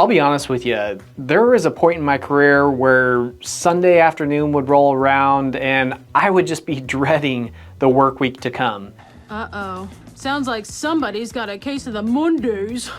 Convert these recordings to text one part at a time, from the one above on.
I'll be honest with you, there was a point in my career where Sunday afternoon would roll around and I would just be dreading the work week to come. Uh-oh. Sounds like somebody's got a case of the Mondays.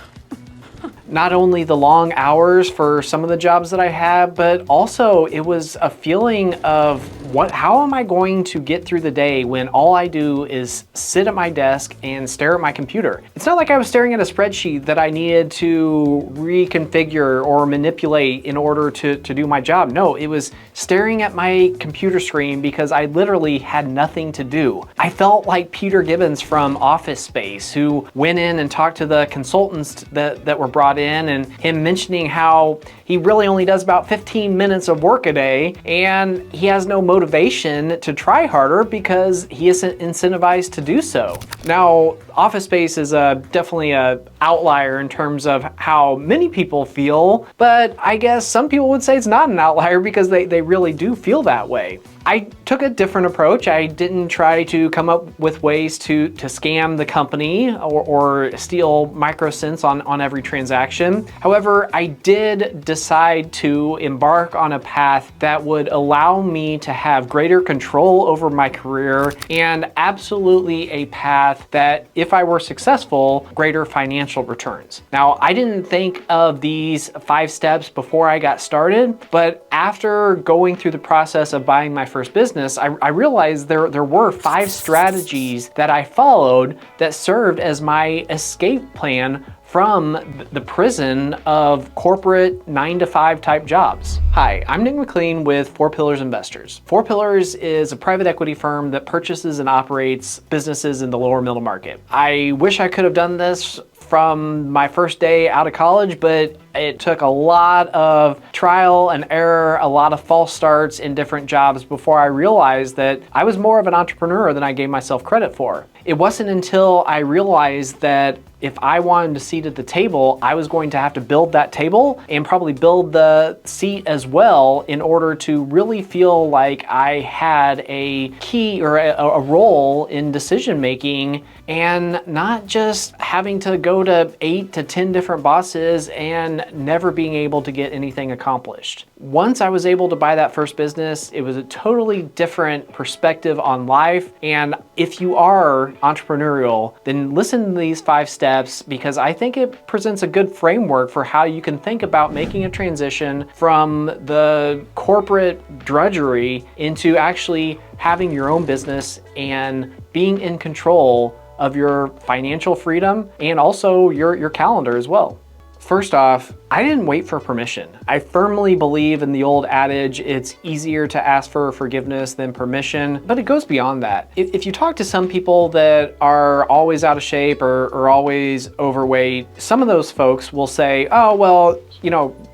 Not only the long hours for some of the jobs that I had, but also it was a feeling of how am I going to get through the day when all I do is sit at my desk and stare at my computer? It's not like I was staring at a spreadsheet that I needed to reconfigure or manipulate in order to do my job. No, it was staring at my computer screen because I literally had nothing to do. I felt like Peter Gibbons from Office Space, who went in and talked to the consultants that were brought in, and him mentioning how he really only does about 15 minutes of work a day and he has no motivation to try harder because he isn't incentivized to do so. Now, Office Space is definitely an outlier in terms of how many people feel, but I guess some people would say it's not an outlier because they really do feel that way. I took a different approach. I didn't try to come up with ways to scam the company or steal microcents on every transaction. However, I did decide to embark on a path that would allow me to have greater control over my career and absolutely a path that, if I were successful, greater financial returns. Now, I didn't think of these 5 steps before I got started, but after going through the process of buying my first business, I realized there were 5 strategies that I followed that served as my escape plan from the prison of corporate 9-to-5 type jobs. Hi, I'm Nick McLean with 4 Pillars Investors. 4 Pillars is a private equity firm that purchases and operates businesses in the lower middle market. I wish I could have done this from my first day out of college, but it took a lot of trial and error, a lot of false starts in different jobs before I realized that I was more of an entrepreneur than I gave myself credit for. It wasn't until I realized that if I wanted a seat at the table, I was going to have to build that table and probably build the seat as well in order to really feel like I had a key or a role in decision making and not just having to go to 8 to 10 different bosses and never being able to get anything accomplished. Once I was able to buy that first business, it was a totally different perspective on life. And if you are entrepreneurial, then listen to these 5 steps because I think it presents a good framework for how you can think about making a transition from the corporate drudgery into actually having your own business and being in control of your financial freedom and also your calendar as well. First off, I didn't wait for permission. I firmly believe in the old adage, it's easier to ask for forgiveness than permission, but it goes beyond that. If you talk to some people that are always out of shape or always overweight, some of those folks will say, oh, well,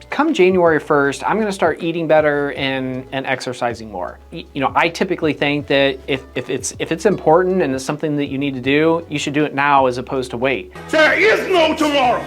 come January 1st, I'm gonna start eating better and exercising more. I typically think that if it's important and it's something that you need to do, you should do it now as opposed to wait. There is no tomorrow.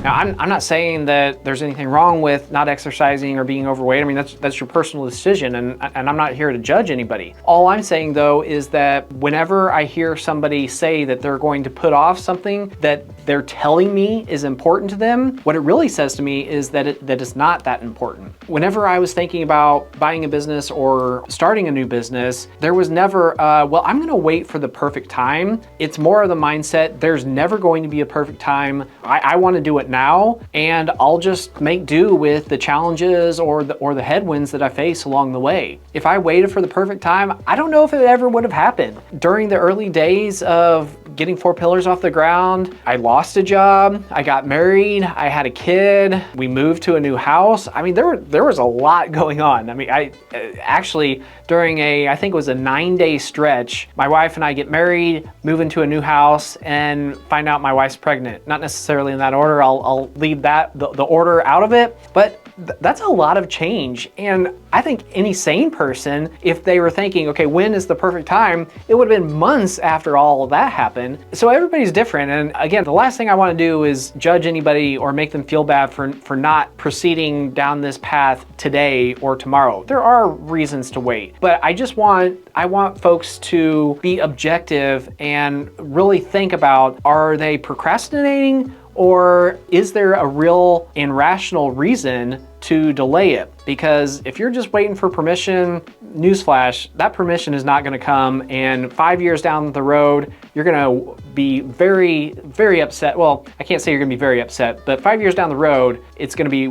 Now, I'm not saying that there's anything wrong with not exercising or being overweight. I mean, that's your personal decision, and I'm not here to judge anybody. All I'm saying, though, is that whenever I hear somebody say that they're going to put off something that they're telling me is important to them, what it really says to me is that it's not that important. Whenever I was thinking about buying a business or starting a new business, there was never, well, I'm gonna wait for the perfect time. It's more of the mindset, there's never going to be a perfect time. I wanna do it now, and I'll just make do with the challenges or the headwinds that I face along the way. If I waited for the perfect time, I don't know if it ever would have happened. During the early days of getting 4 Pillars off the ground, I lost a job, I got married, I had a kid, we moved to a new house. I mean, there was a lot going on. I mean, I actually, during I think it was a 9-day stretch, my wife and I get married, move into a new house, and find out my wife's pregnant. Not necessarily in that order, I'll leave the order out of it, but that's a lot of change. And I think any sane person, if they were thinking, okay, when is the perfect time, it would have been months after all of that happened. So everybody's different. And again, the last thing I want to do is judge anybody or make them feel bad for not proceeding down this path today or tomorrow. There are reasons to wait, but I want folks to be objective and really think about, are they procrastinating or is there a real and rational reason to delay it? Because if you're just waiting for permission, newsflash, that permission is not going to come, and 5 years down the road, you're going to be very, very upset. Well, I can't say you're going to be very upset, but 5 years down the road, it's going to be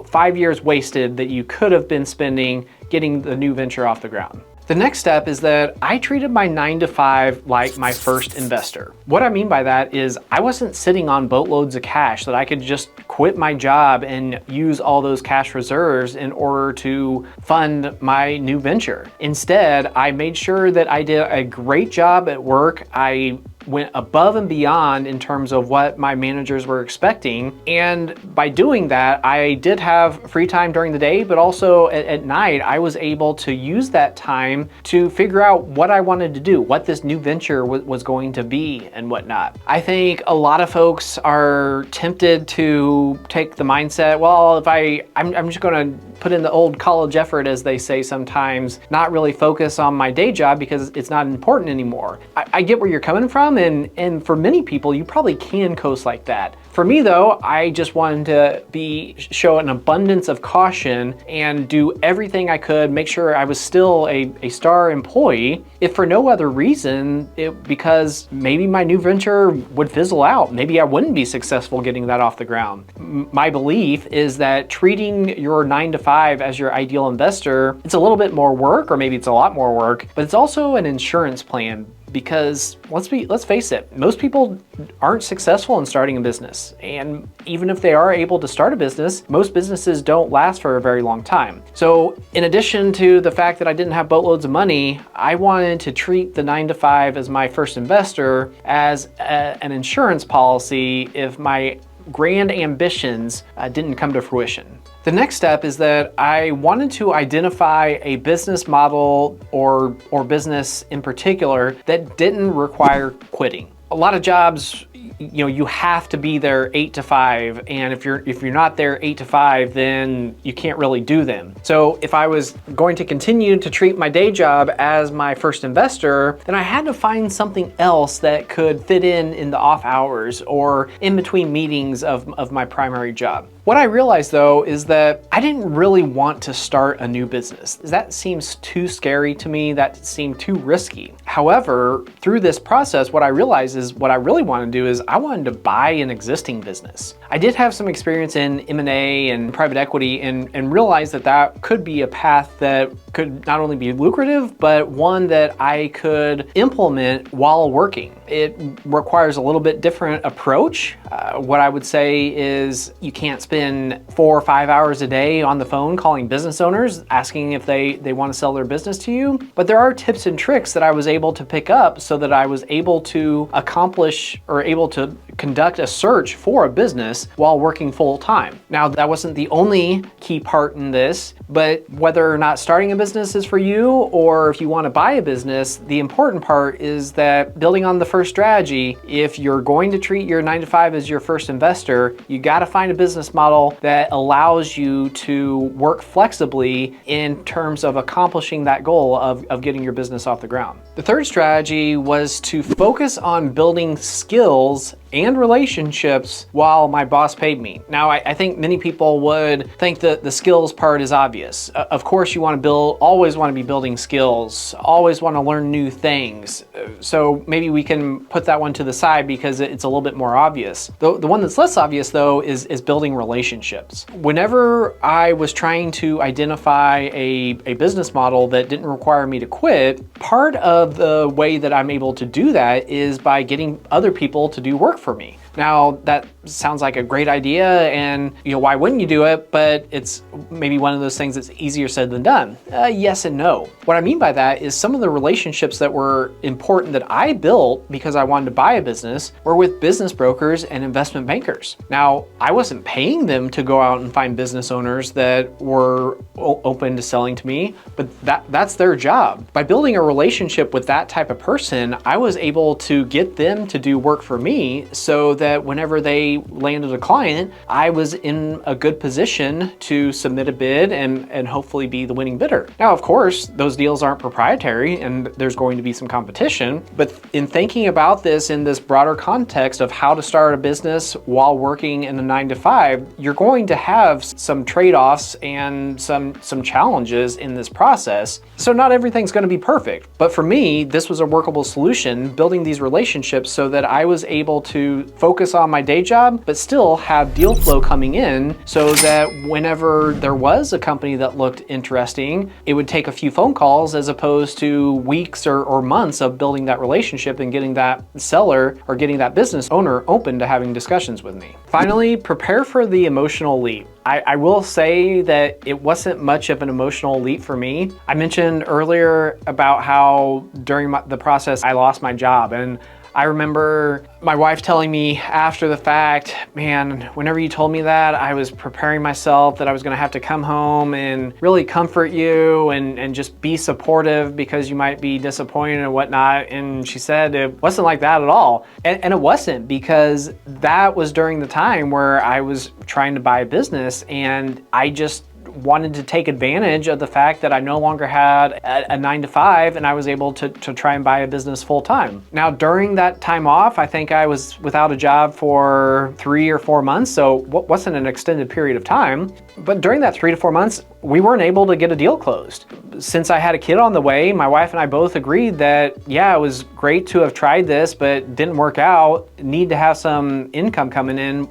5 years wasted that you could have been spending getting the new venture off the ground. The next step is that I treated my 9 to 5 like my first investor. What I mean by that is I wasn't sitting on boatloads of cash that I could just quit my job and use all those cash reserves in order to fund my new venture. Instead, I made sure that I did a great job at work. I went above and beyond in terms of what my managers were expecting. And by doing that, I did have free time during the day, but also at night, I was able to use that time to figure out what I wanted to do, what this new venture was going to be and whatnot. I think a lot of folks are tempted to take the mindset, well, if I'm just gonna put in the old college effort, as they say sometimes, not really focus on my day job because it's not important anymore. I get where you're coming from, and for many people, you probably can coast like that. For me though, I just wanted to show an abundance of caution and do everything I could, make sure I was still a star employee, if for no other reason, because maybe my new venture would fizzle out. Maybe I wouldn't be successful getting that off the ground. My belief is that treating your 9 to 5 as your ideal investor, it's a little bit more work, or maybe it's a lot more work, but it's also an insurance plan. Because let's face it, most people aren't successful in starting a business. And even if they are able to start a business, most businesses don't last for a very long time. So in addition to the fact that I didn't have boatloads of money, I wanted to treat the 9 to 5 as my first investor as an insurance policy if my grand ambitions didn't come to fruition. The next step is that I wanted to identify a business model or business in particular that didn't require quitting. A lot of jobs, you have to be there 8 to 5, and if you're not there 8 to 5, then you can't really do them. So if I was going to continue to treat my day job as my first investor, then I had to find something else that could fit in the off hours or in between meetings of my primary job. What I realized though is that I didn't really want to start a new business. That seems too scary to me. That seemed too risky. However, through this process, what I realized is what I really want to do is I wanted to buy an existing business. I did have some experience in M&A and private equity and realized that could be a path that could not only be lucrative, but one that I could implement while working. It requires a little bit different approach. What I would say is you can't spend 4 or 5 hours a day on the phone calling business owners, asking if they want to sell their business to you. But there are tips and tricks that I was able to pick up so that I was able to accomplish or able to conduct a search for a business while working full time. Now, that wasn't the only key part in this, but whether or not starting a business is for you or if you want to buy a business, the important part is that building on the first strategy, if you're going to treat your 9 to 5 as your first investor, you got to find a business model that allows you to work flexibly in terms of accomplishing that goal of getting your business off the ground. The third strategy was to focus on building skills and relationships while my boss paid me. Now, I think many people would think that the skills part is obvious. Of course, you want to always want to be building skills, always want to learn new things. So maybe we can put that one to the side because it's a little bit more obvious. The one that's less obvious though is building relationships. Whenever I was trying to identify a business model that didn't require me to quit, part of the way that I'm able to do that is by getting other people to do work for me. Now, that sounds like a great idea and why wouldn't you do it? But it's maybe one of those things that's easier said than done. Yes and no. What I mean by that is some of the relationships that were important that I built because I wanted to buy a business were with business brokers and investment bankers. Now, I wasn't paying them to go out and find business owners that were open to selling to me, but that's their job. By building a relationship with that type of person, I was able to get them to do work for me so that whenever they landed a client, I was in a good position to submit a bid and hopefully be the winning bidder. Now, of course, those deals aren't proprietary and there's going to be some competition, but in thinking about this in this broader context of how to start a business while working in a 9-to-5, you're going to have some trade-offs and some challenges in this process. So not everything's going to be perfect, but for me, this was a workable solution, building these relationships so that I was able to focus on my day job, but still have deal flow coming in so that whenever there was a company that looked interesting, it would take a few phone calls as opposed to weeks or months of building that relationship and getting that seller or getting that business owner open to having discussions with me. Finally, prepare for the emotional leap. I will say that it wasn't much of an emotional leap for me. I mentioned earlier about how during the process I lost my job, and I remember my wife telling me after the fact, man, whenever you told me that, I was preparing myself that I was gonna have to come home and really comfort you and just be supportive because you might be disappointed and whatnot. And she said it wasn't like that at all. And it wasn't, because that was during the time where I was trying to buy a business and I just wanted to take advantage of the fact that I no longer had a 9-to-5 and I was able to try and buy a business full time. Now, during that time off, I think I was without a job for 3 or 4 months, so wasn't an extended period of time. But during that 3 to 4 months, we weren't able to get a deal closed. Since I had a kid on the way, my wife and I both agreed that, yeah, it was great to have tried this, but didn't work out. Need to have some income coming in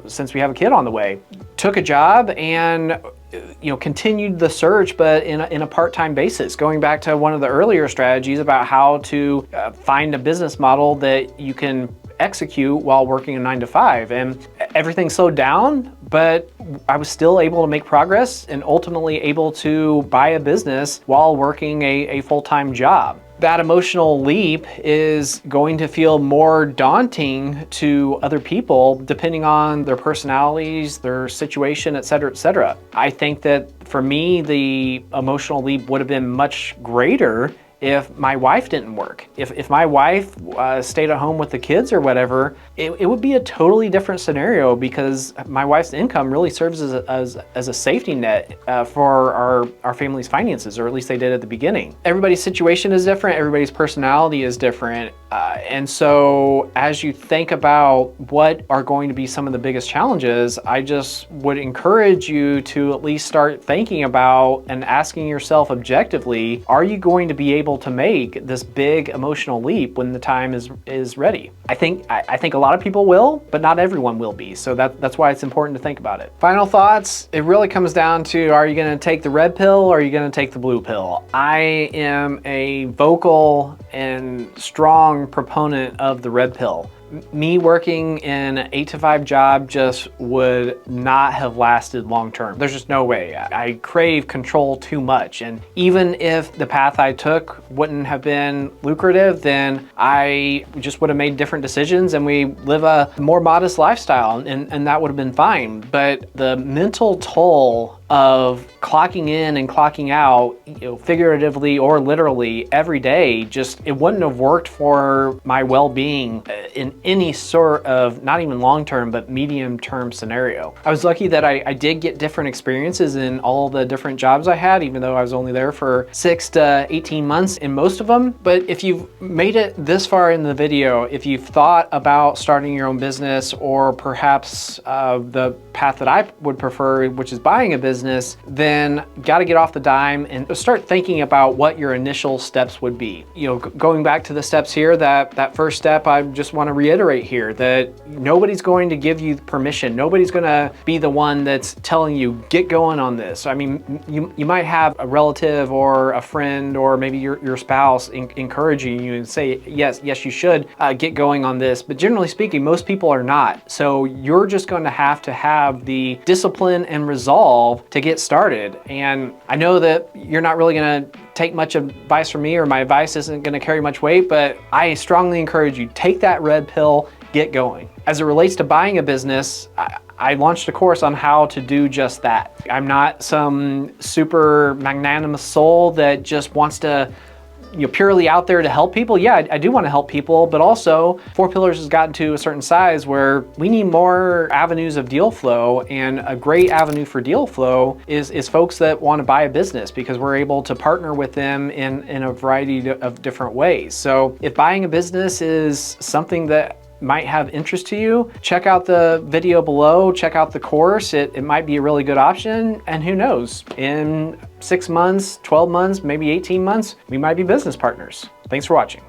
since we have a kid on the way. Took a job and continued the search, but in a part-time basis, going back to one of the earlier strategies about how to find a business model that you can execute while working a 9-to-5. And everything slowed down, but I was still able to make progress and ultimately able to buy a business while working a full-time job. That emotional leap is going to feel more daunting to other people depending on their personalities, their situation, et cetera, et cetera. I think that for me, the emotional leap would have been much greater if my wife didn't work. If my wife stayed at home with the kids or whatever, it would be a totally different scenario, because my wife's income really serves as a safety net for our family's finances, or at least they did at the beginning. Everybody's situation is different, everybody's personality is different, and so as you think about what are going to be some of the biggest challenges, I just would encourage you to at least start thinking about and asking yourself objectively, are you going to be able to make this big emotional leap when the time is ready? I think a lot of people will, but not everyone will be. So that's why it's important to think about it. Final thoughts, it really comes down to, are you gonna take the red pill or are you gonna take the blue pill? I am a vocal and strong proponent of the red pill. Me working in an 8-to-5 job just would not have lasted long term. There's just no way. I crave control too much. And even if the path I took wouldn't have been lucrative, then I just would have made different decisions and we live a more modest lifestyle, and that would have been fine. But the mental toll of clocking in and clocking out, figuratively or literally every day, it wouldn't have worked for my well-being in any sort of, not even long-term, but medium-term scenario. I was lucky that I did get different experiences in all the different jobs I had, even though I was only there for 6 to 18 months in most of them. But if you've made it this far in the video, if you've thought about starting your own business, or perhaps the path that I would prefer, which is buying a business, then got to get off the dime and start thinking about what your initial steps would be. Going back to the steps here, that first step, I just want to reiterate here that nobody's going to give you permission. Nobody's going to be the one that's telling you, get going on this. I mean, you might have a relative or a friend or maybe your spouse encouraging you and say, yes, you should get going on this. But generally speaking, most people are not. So you're just going to have the discipline and resolve to get started. And I know that you're not really going to take much advice from me, or my advice isn't going to carry much weight, but I strongly encourage you, take that red pill, get going. As it relates to buying a business, I launched a course on how to do just that. I'm not some super magnanimous soul that just wants to purely out there to help people. Yeah, I do want to help people, but also 4 Pillars has gotten to a certain size where we need more avenues of deal flow, and a great avenue for deal flow is folks that want to buy a business, because we're able to partner with them in a variety of different ways. So if buying a business is something that might have interest to you, check out the video below, check out the course. It might be a really good option, and who knows, in 6 months, 12 months, maybe 18 months, we might be business partners. Thanks for watching.